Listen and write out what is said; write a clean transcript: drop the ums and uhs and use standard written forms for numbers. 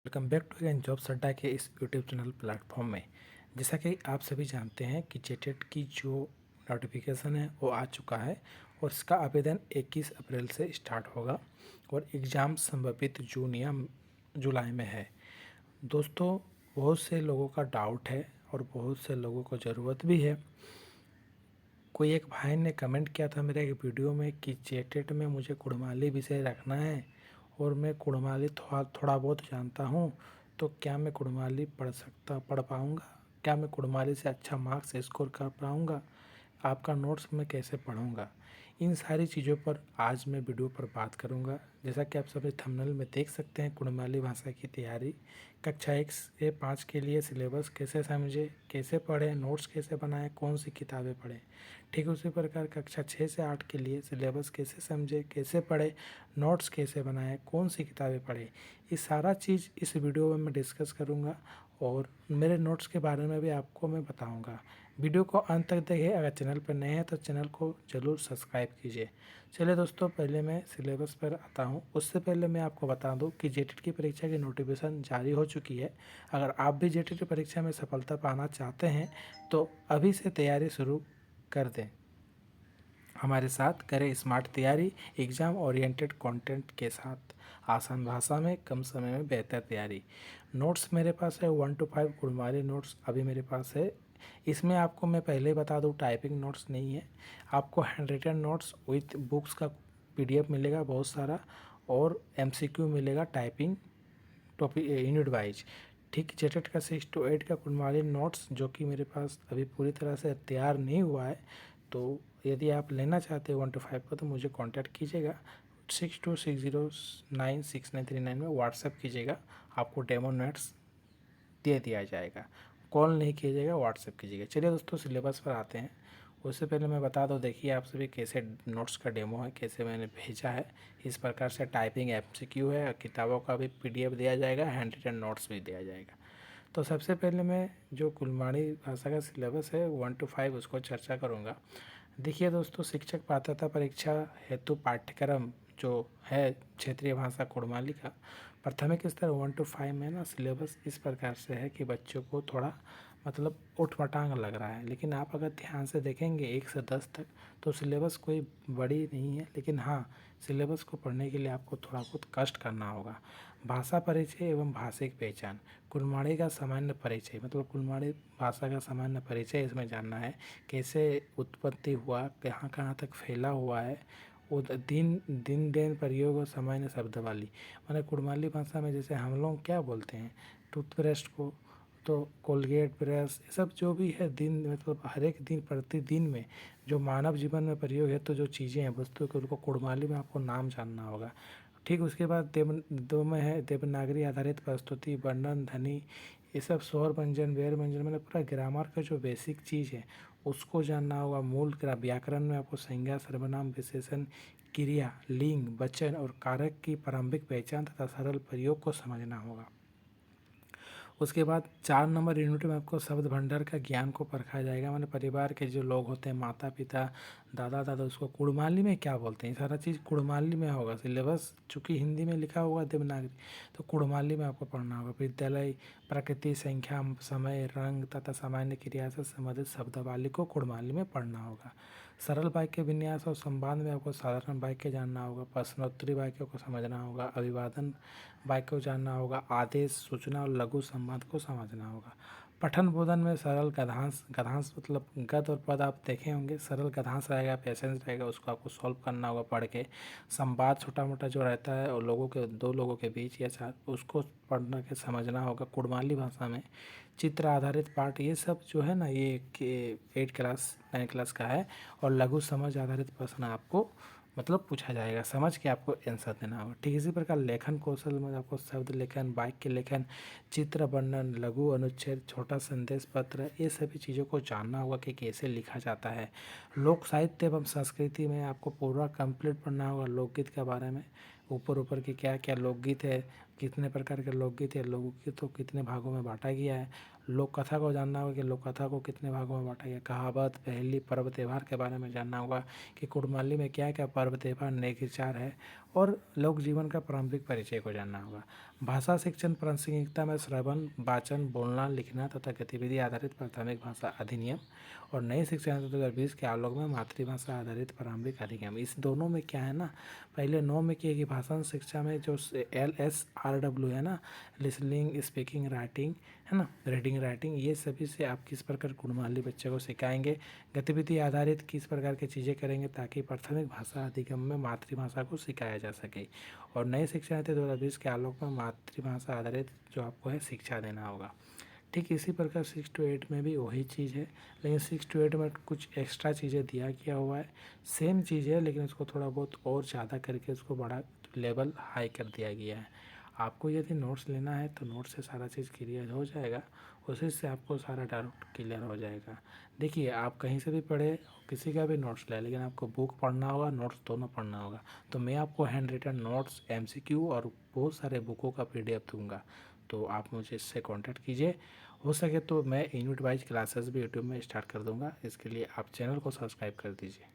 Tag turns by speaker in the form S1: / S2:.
S1: Welcome back to again jobs Adda के इस YouTube channel platform में। जैसा कि आप सभी जानते हैं कि जेटेट की जो नोटिफिकेशन है वो आ चुका है और इसका आवेदन 21 अप्रैल से स्टार्ट होगा और एग्ज़ाम संभवित जून या जुलाई में है। दोस्तों, बहुत से लोगों का डाउट है और बहुत से लोगों को ज़रूरत भी है। कोई एक भाई ने कमेंट किया था मेरे एक वीडियो में कि जेटेट में मुझे कुड़माली विषय रखना है और मैं कुड़माली थोड़ा बहुत जानता हूँ, तो क्या मैं कुड़माली पढ़ पाऊँगा? क्या मैं कुड़माली से अच्छा मार्क्स स्कोर कर पाऊँगा? आपका नोट्स मैं कैसे पढ़ूँगा? इन सारी चीज़ों पर आज मैं वीडियो पर बात करूँगा। जैसा कि आप सभी थंबनेल में देख सकते हैं, कुड़माली भाषा की तैयारी कक्षा 1 से 5 के लिए सिलेबस कैसे समझे, कैसे पढ़ें, नोट्स कैसे बनाएं, कौन सी किताबें पढ़ें। ठीक उसी प्रकार कक्षा 6 से 8 के लिए सिलेबस कैसे समझे, कैसे पढ़े, नोट्स कैसे बनाएं, कौन सी किताबें पढ़ें, ये सारा चीज़ इस वीडियो में मैं डिस्कस करूँगा और मेरे नोट्स के बारे में भी आपको मैं बताऊँगा। वीडियो को अंत तक देखें। अगर चैनल पर नए हैं तो चैनल को ज़रूर सब्सक्राइब कीजिए। चलिए दोस्तों, पहले मैं सिलेबस पर आता हूँ। उससे पहले मैं आपको बता दूँ कि जेटेट की परीक्षा की नोटिफिकेशन जारी हो चुकी है। अगर आप भी जेटेट की परीक्षा में सफलता पाना चाहते हैं तो अभी से तैयारी शुरू कर दें। हमारे साथ करें स्मार्ट तैयारी, एग्ज़ाम ओरिएंटेड कंटेंट के साथ, आसान भाषा में, कम समय में बेहतर तैयारी। नोट्स मेरे पास है 1 to 5 कुड़माली नोट्स अभी मेरे पास है। इसमें आपको मैं पहले ही बता दूँ, टाइपिंग नोट्स नहीं है। आपको hand written notes with books का PDF मिलेगा बहुत सारा और MCQ मिलेगा टाइपिंग टॉपिक यूनिट वाइज। ठीक, जेटेट का 6 to 8 का कुड़माली नोट्स जो कि मेरे पास अभी पूरी तरह से तैयार नहीं हुआ है, तो यदि आप लेना चाहते हो 1 to 5 का तो मुझे कांटेक्ट कीजिएगा। 62609693 में व्हाट्सएप कीजिएगा, आपको डेमो नोट्स दे दिया जाएगा। कॉल नहीं कीजिएगा, व्हाट्सएप कीजिएगा। चलिए दोस्तों, सिलेबस पर आते हैं। उससे पहले मैं बता दूं, देखिए आप सभी कैसे नोट्स का डेमो है, कैसे मैंने भेजा है। इस प्रकार से टाइपिंग MCQ है, किताबों का भी PDF दिया जाएगा, हैंड रिटन नोट्स भी दिया जाएगा। तो सबसे पहले मैं जो कुड़माली भाषा का सिलेबस है 1 to 5 उसको चर्चा करूँगा। देखिए दोस्तों, शिक्षक पात्रता परीक्षा हेतु पाठ्यक्रम जो है क्षेत्रीय भाषा कुड़माली का प्राथमिक स्तर 1 to 5 में ना सिलेबस इस प्रकार से है कि बच्चों को थोड़ा मतलब उटपटांग लग रहा है। लेकिन आप अगर ध्यान से देखेंगे 1 से 10 तक तो सिलेबस कोई बड़ी नहीं है। लेकिन हाँ, सिलेबस को पढ़ने के लिए आपको थोड़ा बहुत कष्ट करना होगा। भाषा परिचय एवं भाषिक पहचान, कुड़माली का सामान्य परिचय, मतलब कुड़माली भाषा का सामान्य परिचय इसमें जानना है। कैसे उत्पत्ति हुआ, कहाँ कहाँ तक फैला हुआ है, वो दिन दिन दिन प्रयोग और सामान्य शब्दावली। माने कुड़माली भाषा में जैसे हम लोग क्या बोलते हैं टूथपेस्ट को, तो कोलगेट, ब्रश, ये सब जो भी है दिन मतलब हर एक दिन प्रतिदिन में जो मानव जीवन में प्रयोग है, तो जो चीज़ें हैं वस्तु के उनको कुड़माली में आपको नाम जानना होगा। ठीक, उसके बाद दो में है देवनागरी आधारित प्रस्तुति, वर्णन, ध्वनि, ये सब स्वर व्यंजन, व्यय व्यंजन, मतलब पूरा ग्रामर का जो बेसिक चीज़ है उसको जानना होगा। मूल व्याकरण में आपको संज्ञा, सर्वनाम, विशेषण, क्रिया, लिंग, वचन और कारक की प्रारंभिक पहचान तथा सरल प्रयोग को समझना होगा। उसके बाद 4 नंबर यूनिट में आपको शब्द भंडार का ज्ञान को परखा जाएगा। माने परिवार के जो लोग होते हैं, माता पिता, दादा दादा, उसको कुड़माली में क्या बोलते हैं, सारा चीज़ कुड़माली में होगा। सिलेबस चूँकि हिंदी में लिखा होगा देवनागरी, तो कुड़माली में आपको पढ़ना होगा। विद्यालय, प्रकृति, संख्या, समय, रंग तथा सामान्य क्रिया से संबंधित शब्दावली को कुड़माली में पढ़ना होगा। सरल वाक्य विन्यास और संवाद में आपको साधारण वाक्य जानना होगा, प्रश्नोत्तरी वाक्यों को समझना होगा, अभिवादन वाक्य को जानना होगा, आदेश, सूचना और लघु संवाद को समझना होगा। पठन बोधन में सरल गद्यांश, गद्यांश मतलब गद्य और पद आप देखे होंगे। सरल गद्यांश रहेगा, पैसेंस रहेगा, उसको आपको सॉल्व करना होगा पढ़ के। संवाद छोटा मोटा जो रहता है और लोगों के, दो लोगों के बीच या चार, उसको पढ़ना के समझना होगा कुड़माली भाषा में। चित्र आधारित पाठ, ये सब जो है ना, ये 8 क्लास 9 क्लास का है। और लघु समझ आधारित प्रश्न आपको मतलब पूछा जाएगा, समझ के आपको आंसर देना होगा। ठीक इसी प्रकार लेखन कौशल में आपको शब्द लेखन, वाक्य लेखन, चित्र वर्णन, लघु अनुच्छेद, छोटा संदेश पत्र, ये सभी चीज़ों को जानना होगा कि कैसे लिखा जाता है। लोक साहित्य एवं संस्कृति में आपको पूरा कंप्लीट पढ़ना होगा। लोकगीत के बारे में ऊपर ऊपर के क्या क्या लोकगीत है, कितने प्रकार के लोकगीत या लोकगीत को कितने भागों में बांटा गया है। लोक कथा को जानना होगा कि लोक कथा को कितने भागों में बांटा गया। कहावत, पहेली, पर्व त्योहार के बारे में जानना होगा कि कुड़माली में क्या क्या पर्व त्योहार नेक विचार है। और लोक जीवन का प्रारंभिक परिचय को जानना होगा। भाषा शिक्षण प्रासंगिकता में श्रवण, वाचन, बोलना, लिखना तथा गतिविधि आधारित प्राथमिक भाषा अधिनियम और नई शिक्षा नीति 2020 के आलोक में मातृभाषा आधारित प्रारंभिक अधिनियम। इस दोनों में क्या है ना, पहले 9 में किया कि भाषण शिक्षा में जो LSRW है ना, लिसनिंग, स्पीकिंग, राइटिंग है ना, रीडिंग, राइटिंग, ये सभी से आप किस प्रकार गुणमाली बच्चे को सिखाएंगे। गतिविधि आधारित किस प्रकार की चीज़ें करेंगे ताकि प्राथमिक भाषा अधिगम में मातृभाषा को सिखाया जा सके। और नई शिक्षा नीति 2020 के आलोक में मातृभाषा आधारित जो आपको है शिक्षा देना होगा। ठीक इसी प्रकार 6 to 8 में भी वही चीज़ है, लेकिन 6 to 8 में कुछ एक्स्ट्रा चीज़ें दिया गया हुआ है। सेम चीज़ है लेकिन उसको थोड़ा बहुत और ज़्यादा करके उसको बड़ा लेवल हाई कर दिया गया है। आपको यदि नोट्स लेना है तो नोट्स से सारा चीज़ क्लियर हो जाएगा, उसी से आपको सारा डाउट क्लियर हो जाएगा। देखिए, आप कहीं से भी पढ़े, किसी का भी नोट्स ले, लेकिन आपको बुक पढ़ना होगा, नोट्स दोनों पढ़ना होगा। तो मैं आपको हैंड रिटन नोट्स, MCQ और बहुत सारे बुकों का PDF दूंगा, तो आप मुझे इससे कांटेक्ट कीजिए। हो सके तो मैं यूनिट वाइज क्लासेस भी यूट्यूब में स्टार्ट कर दूंगा, इसके लिए आप चैनल को सब्सक्राइब कर दीजिए।